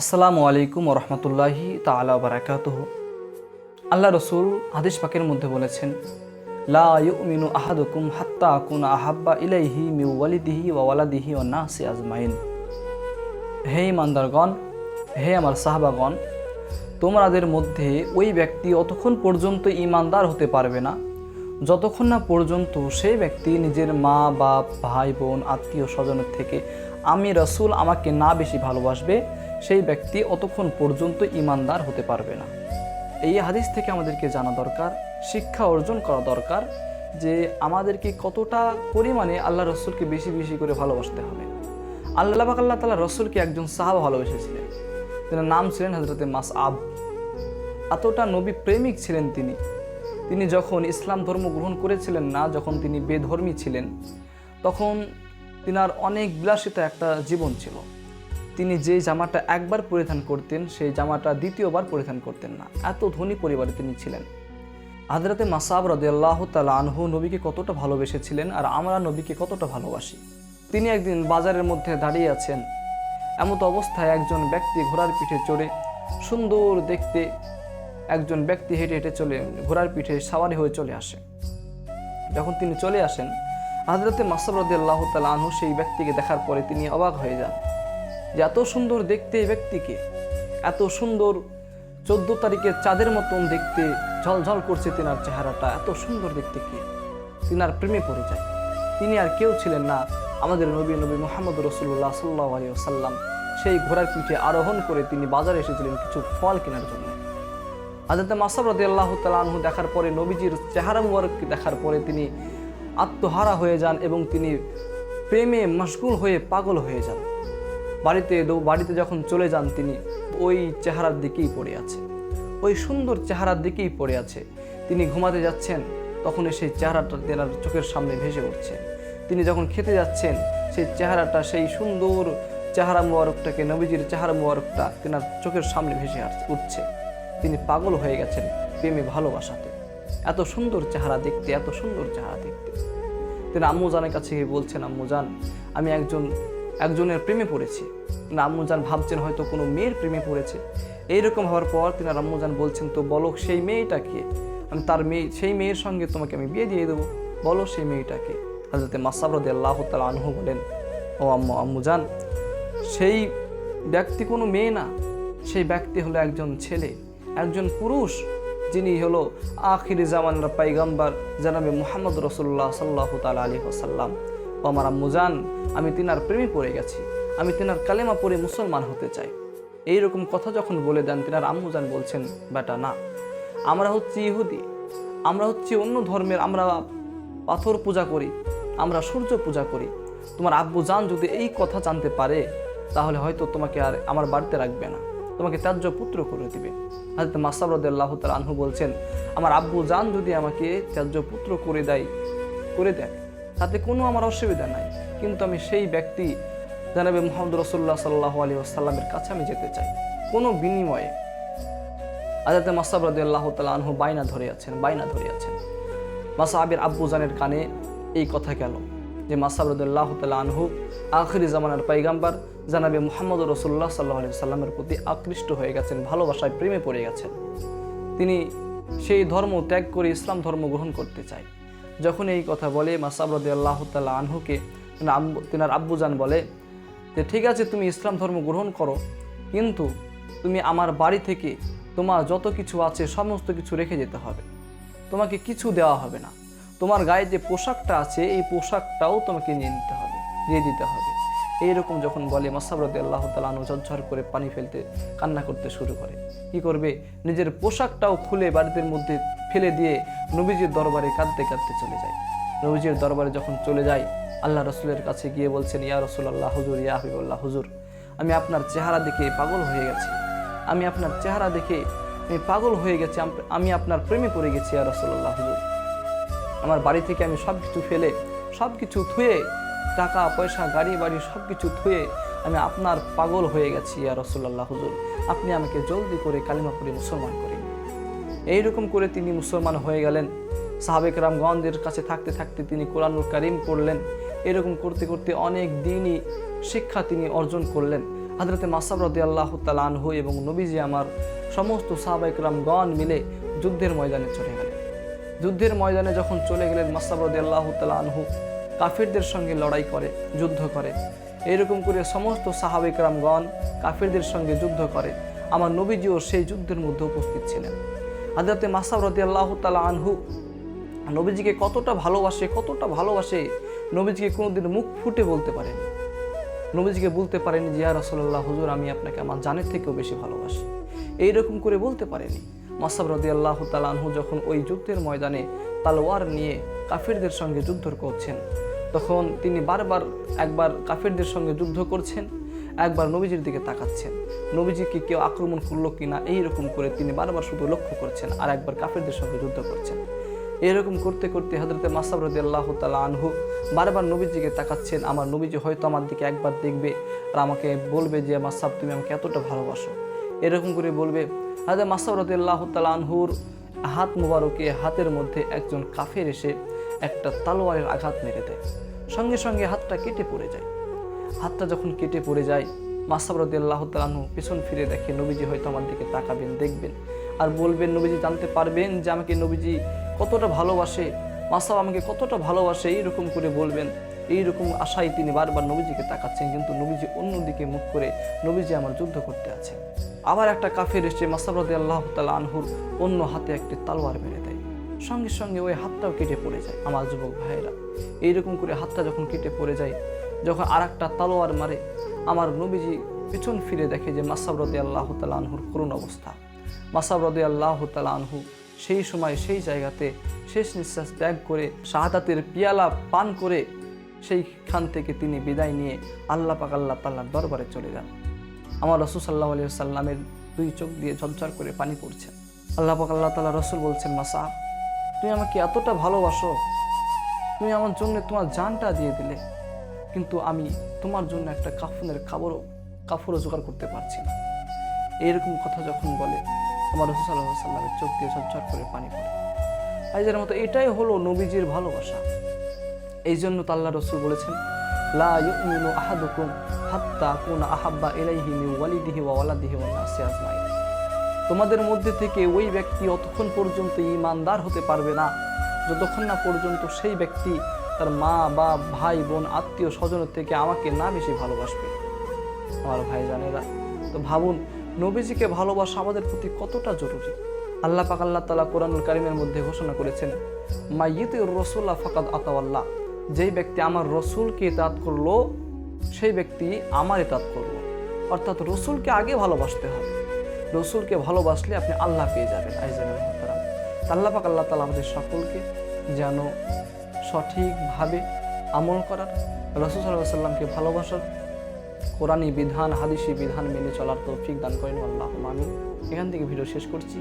আসসালামু আলাইকুম রহমতুল্লাহি তাআলা বারাকাতুহু। আল্লাহ রসুল হাদিস পাকের মধ্যে বলেছেন, লা ইউমিনু আহাদুকুম হাত্তা আকুনা আহাব্বা ইলাইহি মিন ওয়ালিদিহি ওয়া ওয়ালাদিহি ওয়ান নাসি আজমাইন। হে ইমানদারগণ, হে আমার সাহাবাগণ, তোমাদের মধ্যে ওই ব্যক্তি অতক্ষণ পর্যন্ত ইমানদার হতে পারবে না যতক্ষণ না পর্যন্ত সেই ব্যক্তি নিজের মা বাপ ভাই বোন আত্মীয় স্বজনের থেকে আমি রসুল আমাকে না বেশি ভালোবাসবে, সেই ব্যক্তি অতক্ষণ পর্যন্ত ইমানদার হতে পারবে না। এই হাদিস থেকে আমাদেরকে জানা দরকার, শিক্ষা অর্জন করা দরকার যে আমাদেরকে কতটা পরিমাণে আল্লাহ রসুলকে বেশি বেশি করে ভালোবাসতে হবে। আল্লাহ তাআলা রসুলকে একজন সাহাবা ভালোবেসেছিলেন, তার নাম ছিলেন হযরতে মাসআব। এতটা নবী প্রেমিক ছিলেন তিনি যখন ইসলাম ধর্ম গ্রহণ করেছিলেন না, যখন তিনি বেধর্মী ছিলেন, তখন তিনার অনেক বিলাসিতা একটা জীবন ছিল। তিনি যে জামাটা একবার পরিধান করতেন সেই জামাটা দ্বিতীয়বার পরিধান করতেন না, এত ধনী পরিবারে তিনি ছিলেন। হযরতে মাসআব রাদিয়াল্লাহু তাআলা আনহু নবীকে কতটা ভালোবেসেছিলেন আর আমরা নবীকে কতটা ভালোবাসি। তিনি একদিন বাজারের মধ্যে দাঁড়িয়ে আছেন, এমত অবস্থায় একজন ব্যক্তি ঘোড়ার পিঠে চড়ে, সুন্দর দেখতে একজন ব্যক্তি হেঁটে হেঁটে চলে ঘোড়ার পিঠে সাওয়ারি হয়ে চলে আসে। যখন তিনি চলে আসেন, হযরতে মাসআব রাদিয়াল্লাহু তাআলা আনহু সেই ব্যক্তিকে দেখার পরে তিনি অবাক হয়ে যান যে এত সুন্দর দেখতে এই ব্যক্তিকে, এত সুন্দর 14 তারিখের চাঁদের মতন দেখতে, ঝলঝল করছে তিনার চেহারাটা, এত সুন্দর দেখতে কে? তিনার প্রেমে পড়ে যায়। তিনি আর কেউ ছিলেন না, আমাদের নবী মুহাম্মদ রাসূলুল্লাহ সাল্লাল্লাহু আলাইহি ওয়াসাল্লাম। সেই ঘোড়ার পিঠে আরোহণ করে তিনি বাজারে এসেছিলেন কিছু ফল কেনার জন্য। হযরত মাসআব রাদিয়াল্লাহু তাআলা আনহু দেখার পরে, নবীজির চেহারা মুবারক দেখার পরে তিনি আত্মহারা হয়ে যান এবং তিনি প্রেমে মশগুল হয়ে পাগল হয়ে যান। বাড়িতে যখন চলে যান, তিনি ওই চেহারার দিকেই পড়ে আছে, ওই সুন্দর চেহারার দিকেই পড়ে আছে। তিনি ঘুমাতে যাচ্ছেন, তখন সেই চেহারাটা তেনার চোখের সামনে ভেসে উঠছে। তিনি যখন খেতে যাচ্ছেন, সেই চেহারাটা, সেই সুন্দর চেহারা মুবারকটাকে, নবীজির চেহারা মুবারকটা তেনার চোখের সামনে ভেসে উঠছে। তিনি পাগল হয়ে গেছেন প্রেমে ভালোবাসাতে, এত সুন্দর চেহারা দেখতে, এত সুন্দর চেহারা দেখতে। তিনি আম্মুজানের কাছে গিয়ে বলছেন, আম্মুজান, আমি একজনের প্রেমে পড়েছি। আম্মুজান ভাবছেন হয়তো কোনো মেয়ের প্রেমে পড়েছে। এইরকম হওয়ার পর তিনি আম্মুজান বলছেন, তো বলো সেই মেয়েটাকে, আমি সেই মেয়ের সঙ্গে তোমাকে আমি বিয়ে দিয়ে দেবো, বলো সেই মেয়েটাকে। হযরতে মাসআব রাদিয়াল্লাহু তাআলা আনহু বলেন, ও আম্মুজান, সেই ব্যক্তি কোনো মেয়ে না, সেই ব্যক্তি হলো একজন ছেলে, একজন পুরুষ, যিনি হলো আখিরি জামানের পয়গম্বর জনাবে মুহাম্মদ রাসূলুল্লাহ সাল্লাল্লাহু তাআলা আলাইহি ওয়াসাল্লাম। ও আমার আম্মুজান, আমি তিনার প্রেমে পড়ে গেছি, আমি তিনার কালেমা পড়ে মুসলমান হতে চাই। এইরকম কথা যখন বলে দেন, তিনার আম্মুজান বলছেন, বেটা না, আমরা হচ্ছি ইহুদি, আমরা হচ্ছি অন্য ধর্মের, আমরা পাথর পূজা করি, আমরা সূর্য পূজা করি। তোমার আব্বুজান যদি এই কথা জানতে পারে, তাহলে হয়তো তোমাকে আর আমার বাড়িতে রাখবে না, তোমাকে ত্যায্য পুত্র করে দিবে। হযরত মাসআব রাদিয়াল্লাহু তাআলা আনহু বলছেন, আমার আব্বুজান যদি আমাকে ত্যায্য পুত্র করে দেয়, তাতে কোনো আমার অসুবিধা নাই, কিন্তু আমি সেই ব্যক্তি জনাবে মুহাম্মদ রাসূলুল্লাহ সাল্লাল্লাহু আলাইহি ওয়াসাল্লামের কাছে আমি যেতে চাই, কোনো বিনিময়ে। হযরত মাসআব রাদিয়াল্লাহু তাআলা আনহু বাইনা ধরে আছেন। মাসআবের আব্বুজানের কানে এই কথা গেল যে মাসআব রাদিয়াল্লাহু তাআলা আনহু আখিরি জামানার পয়গম্বর জনাবে মুহাম্মদ রাসূলুল্লাহ সাল্লাল্লাহু আলাইহি ওয়াসাল্লামের প্রতি আকৃষ্ট হয়ে গেছেন, ভালোবাসায় প্রেমে পড়ে গেছেন। তিনি সেই ধর্ম ত্যাগ করে ইসলাম ধর্ম গ্রহণ করতে চায়। যখন এই কথা বলে, মাসআব রাদিয়াল্লাহু তাআলা আনহুকে তিনার আব্বুজান বলে যে, ঠিক আছে, তুমি ইসলাম ধর্ম গ্রহণ করো, কিন্তু তুমি আমার বাড়ি থেকে তোমার যত কিছু আছে সমস্ত কিছু রেখে যেতে হবে, তোমাকে কিছু দেওয়া হবে না। তোমার গায়ে যে পোশাকটা আছে, এই পোশাকটাও তোমাকে দিয়ে দিতে হবে। এইরকম যখন বলে, মাসআব রাদিয়াল্লাহু তাআলা আনহু ঝরঝর করে পানি ফেলতে, কান্না করতে শুরু করে। কি করবে? নিজের পোশাকটাও খুলে বাড়িতে মধ্যে ফেলে দিয়ে নবীজির দরবারে কাঁদতে কাঁদতে চলে যায়। নবীজির দরবারে যখন চলে যায়, আল্লাহ রসুলের কাছে গিয়ে বলছেন, ইয়া রাসূলুল্লাহ, হুজুর, ইয়া হাবিবাল্লাহ, হুজুর, আমি আপনার চেহারা দেখে পাগল হয়ে গেছি, আমি আপনার চেহারা দেখে আমি পাগল হয়ে গেছি, আমি আপনার প্রেমে পড়ে গেছি ইয়া রাসূলুল্লাহ, হুজুর। আমার বাড়ি থেকে আমি সব কিছু ফেলে, সব কিছু থুয়ে, টাকা পয়সা গাড়ি বাড়ি সব কিছু থুয়ে আমি আপনার পাগল হয়ে গেছি ইয়া রাসূলুল্লাহ, হুজুর, আপনি আমাকে জলদি করে কালিমা পড়ে মুসলমান করেন। এইরকম করে তিনি মুসলমান হয়ে গেলেন। সাহাবে কেরামগণদের কাছে থাকতে থাকতে তিনি কোরআনুল কারীম পড়লেন। এরকম করতে করতে অনেক দিনই শিক্ষা তিনি অর্জন করলেন। হযরতে মাসআব রাদিয়াল্লাহু তাআলা আনহু এবং নবীজি আমার সমস্ত সাহাবা ইকরামগণ মিলে যুদ্ধের ময়দানে চলে গেলেন। যুদ্ধের ময়দানে যখন চলে গেলেন মাসআব রাদিয়াল্লাহু তাআলা আনহু কাফিরদের সঙ্গে লড়াই করে, যুদ্ধ করে। এরকম করে সমস্ত সাহাবা ইকরামগণ কাফিরদের সঙ্গে যুদ্ধ করে। আমার নবীজিও সেই যুদ্ধের মধ্যে উপস্থিত ছিলেন। হযরতে মাসআব রাদিয়াল্লাহু তাআলা আনহু নবীজিকে কতটা ভালোবাসে নবীজিকে কোনোদিন মুখ ফুটে বলতে পারেন, নবীজিকে বলতে পারেনি যে ইয়া রাসূলুল্লাহ, হুজুর আমি আপনাকে আমার জানের থেকেও বেশি ভালোবাসি, এইরকম করে বলতে পারেনি। মাসআব রাদিয়াল্লাহু তাআলা আনহু যখন ওই যুদ্ধের ময়দানে তালোয়ার নিয়ে কাফিরদের সঙ্গে যুদ্ধ করছেন, তখন তিনি বারবার একবার কাফিরদের সঙ্গে যুদ্ধ করছেন, একবার নবীজির দিকে তাকাচ্ছেন, নবীজিকে কেউ আক্রমণ করলো কিনা এইরকম করে তিনি বারবার শুধু লক্ষ্য করছেন, আর একবার কাফিরদের সঙ্গে যুদ্ধ করছেন। এরকম করতে করতে হযরতে মাসআব রাদিয়াল্লাহু তাআলা আনহু বারবার নবীজিকে তাকাচ্ছেন। আমার নবীজি হয়তো আমার দিকে একবার দেখবে আর আমাকে বলবে যে মাসআব তুমি আমাকে এতটা ভালোবাসো, এরকম করে বলবে। হযরত মাসআব রাদিয়াল্লাহু তাআলা আনহুর হাত মুবারকে হাতের মধ্যে একজন কাফের এসে একটা তলোয়ারের আঘাত মেরে দেয়, সঙ্গে সঙ্গে হাতটা কেটে পড়ে যায়। হাতটা যখন কেটে পড়ে যায়, মাসআব রাদিয়াল্লাহু তাআলা আনহু পিছন ফিরে দেখে নবীজি হয়তো আমার দিকে তাকাবেন, দেখবেন আর বলবেন, নবীজি জানতে পারবেন যে আমাকে নবীজি কতটা ভালোবাসে, মাসআব আমাকে কতটা ভালোবাসে, এইরকম করে বলবেন। এইরকম আশায় তিনি বারবার নবীজিকে তাকাচ্ছেন, কিন্তু নবীজি অন্যদিকে মুখ করে নবীজি আমার যুদ্ধ করতে আছেন। আবার একটা কাফের এসে মাসআব রাদিয়াল্লাহু তাআলা আনহুর অন্য হাতে একটি তলোয়ার মেরে দেয়, সঙ্গে সঙ্গে ওই হাতটাও কেটে পড়ে যায়। আমার যুবক ভাইয়েরা, এইরকম করে হাতটা যখন কেটে পড়ে যায়, যখন আর একটা তলোয়ার মারে, আমার নবীজি পিছন ফিরে দেখে যে মাসআব রাদিয়াল্লাহু তাআলা আনহুর করুণ অবস্থা। মাসআব রাদিয়াল্লাহু তাআলা আনহু সেই সময় সেই জায়গাতে শেষ নিঃশ্বাস ত্যাগ করে শাহাদাতের পিয়ালা পান করে সেইখান থেকে তিনি বিদায় নিয়ে আল্লাহ পাক আল্লাহ তাআলার দরবারে চলে যান। আমার রাসূল সাল্লাল্লাহু আলাইহি ওয়াসাল্লামের দুই চোখ দিয়ে ঝরঝর করে পানি পড়ছে। আল্লাহ পাক আল্লাহ তাআলা রাসূল বলছেন, মাসআব তুমি আমাকে এতটা ভালোবাসো, তুমি আমার জন্য তোমার জানটা দিয়ে দিলে, কিন্তু আমি তোমার জন্য একটা কাফনের কাপড়ও জোগাড় করতে পারছি না। এইরকম কথা যখন বলে, আমার রাসূল সাল্লাল্লাহু আলাইহি ওয়াসাল্লামের চোখ দিয়ে ঝরঝর করে পানি পড়ে। আইজের মতো এটাই হলো নবীজির ভালোবাসা। এই জন্য তো আল্লাহ রাসূল বলেছেন, লা ইউমিনু আহাদুকুম হাত্তা আকুনা আহাব্বা ইলাইহি মিন ওয়ালিদিহি ওয়া ওয়ালাদিহি ওয়ান নাসি আজমাইন। তোমাদের মধ্যে থেকে ওই ব্যক্তি অতক্ষণ পর্যন্ত ঈমানদার হতে পারবে না যতক্ষণ না পর্যন্ত সেই ব্যক্তি তার মা বা ভাই বোন আত্মীয় স্বজনের থেকে আমাকে না বেশি ভালোবাসবে। আমার ভাই জানেরা, তো ভাবুন নবীজিকে ভালোবাসা আমাদের প্রতি কতটা জরুরি। আল্লাহ পাক আল্লাহ তাআলা কোরআনুল কারীমের মধ্যে ঘোষণা করেছেন, মাইয়িতুর রাসূলা ফাকাদ আতাওয়াল্লাহ, যেই ব্যক্তি আমার রসুলকে ইতাআত করলো সেই ব্যক্তি আমার ইতাআত করলো। অর্থাৎ রসুলকে আগে ভালোবাসতে হবে, রসুলকে ভালোবাসলে আপনি আল্লাহ পেয়ে যাবেন। আইজানুল মুহতারাম, আল্লাহ পাক আল্লাহ তাআলা আমাদের সকলকে যেন সঠিকভাবে আমল করার, রাসূল সাল্লাল্লাহু আলাইহি ওয়াসাল্লামকে ভালোবাসার, কোরআনী বিধান হাদিসি বিধান মেনে চলার তৌফিক দান করেন। আল্লাহুম্মা আমিন। এখান থেকে ভিডিও শেষ করছি।